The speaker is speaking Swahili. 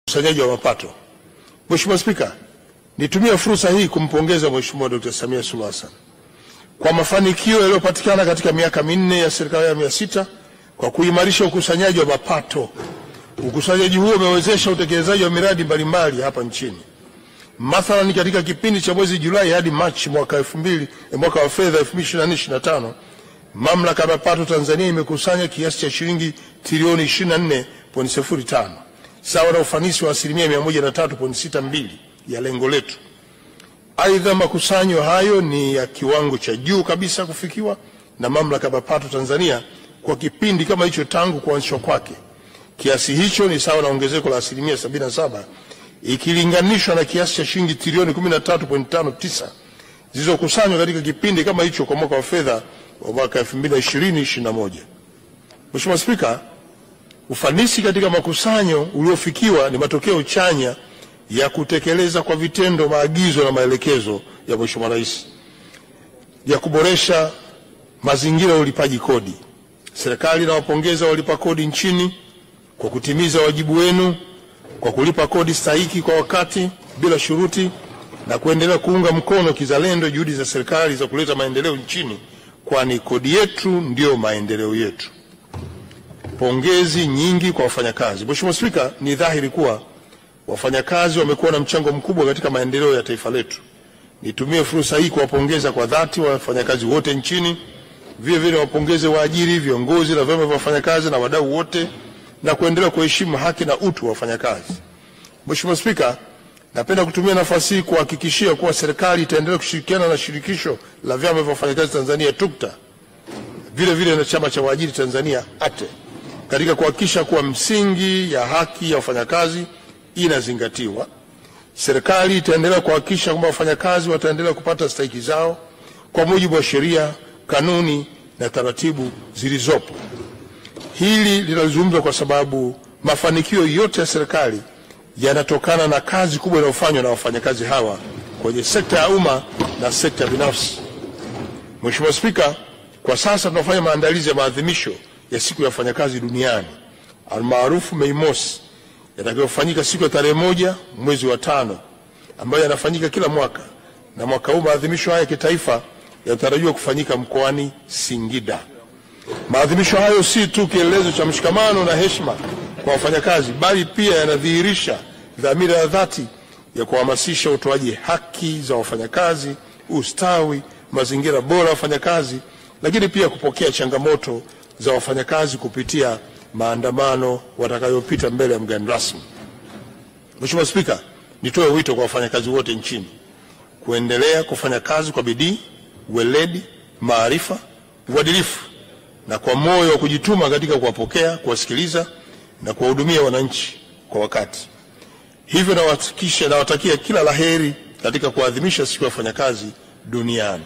Ukusanyaji wa mapato. Mheshimiwa Spika, nitumie fursa hii kumpongeza Mheshimiwa Dr. Samia Suluhu Hassan kwa mafanikio yaliyopatikana katika miaka minne ya serikali ya 600 kwa kuimarisha ukusanyaji wa mapato. Ukusanyaji huo umewezesha utekelezaji wa miradi mbalimbali hapa nchini. Mathalan, katika kipindi cha mwezi Julai hadi Machi mwaka wa fedha 2024/25, Mamlaka ya Mapato Tanzania imekusanya kiasi cha shilingi trilioni 24.05, sawa na ufanisi wa 103.62 ya lengo letu. Aidha, makusanyo hayo ni ya kiwango cha juu kabisa kufikiwa na Mamlaka ya Mapato Tanzania kwa kipindi kama hicho tangu kuanzishwa kwake. Kiasi hicho ni sawa na ongezeko la 77% ikilinganishwa na kiasi cha shilingi trilioni 13.59 zilizokusanywa katika kipindi kama hicho kwa mwaka wa fedha wa mwaka 2020/21. Mheshimiwa Spika, ufanisi katika makusanyo uliofikiwa ni matokeo chanya ya kutekeleza kwa vitendo maagizo na maelekezo ya Mheshimiwa Rais ya kuboresha mazingira ya ulipaji kodi. Serikali inawapongeza walipa kodi nchini kwa kutimiza wajibu wenu kwa kulipa kodi stahiki kwa wakati bila shuruti na kuendelea kuunga mkono kizalendo juhudi za serikali za kuleta maendeleo nchini, kwani kodi yetu ndio maendeleo yetu. Pongezi nyingi kwa wafanyakazi. Mheshimiwa Spika, ni dhahiri kuwa wafanyakazi wamekuwa na mchango mkubwa katika maendeleo ya taifa letu. Nitumie fursa hii kuwapongeza kwa dhati wafanyakazi wote nchini. Vile vile wapongeze waajiri, viongozi na vyama vya wafanyakazi na wadau wote, na kuendelea kuheshimu haki na utu wa wafanyakazi. Mheshimiwa Spika, napenda kutumia nafasi hii kuhakikishia kuwa serikali itaendelea kushirikiana na shirikisho la vyama vya wafanyakazi Tanzania TUCTA, vile vile na chama cha waajiri Tanzania ATE, katika kuhakikisha kuwa msingi ya haki ya wafanyakazi inazingatiwa. Serikali itaendelea kuhakikisha kwamba wafanyakazi wataendelea kupata stahiki zao kwa mujibu wa sheria, kanuni na taratibu zilizopo. Hili linazungumzwa kwa sababu mafanikio yote ya serikali yanatokana na kazi kubwa inayofanywa na wafanyakazi hawa kwenye sekta ya umma na sekta binafsi. Mheshimiwa Spika, kwa sasa tunafanya maandalizi ya maadhimisho ya siku ya wafanyakazi duniani almaarufu Mei Mosi, yatakayofanyika siku ya tarehe 1 mwezi wa 5, ambayo yanafanyika kila mwaka, na mwaka huu maadhimisho haya kitaifa yanatarajiwa kufanyika mkoani Singida. Maadhimisho hayo si tu kielelezo cha mshikamano na heshima kwa wafanyakazi, bali pia yanadhihirisha dhamira ya dhati ya kuhamasisha utoaji haki za wafanyakazi, ustawi, mazingira bora ya wafanyakazi, lakini pia kupokea changamoto za wafanyakazi kupitia maandamano watakayopita mbele ya mgeni rasmi. Mheshimiwa Spika, nitoe wito kwa wafanyakazi wote nchini kuendelea kufanya kazi kwa bidii, weledi, maarifa, uadilifu na kwa moyo wa kujituma katika kuwapokea, kuwasikiliza na kuwahudumia wananchi kwa wakati. Hivyo nawatakia kila laheri katika kuadhimisha siku ya wafanyakazi duniani.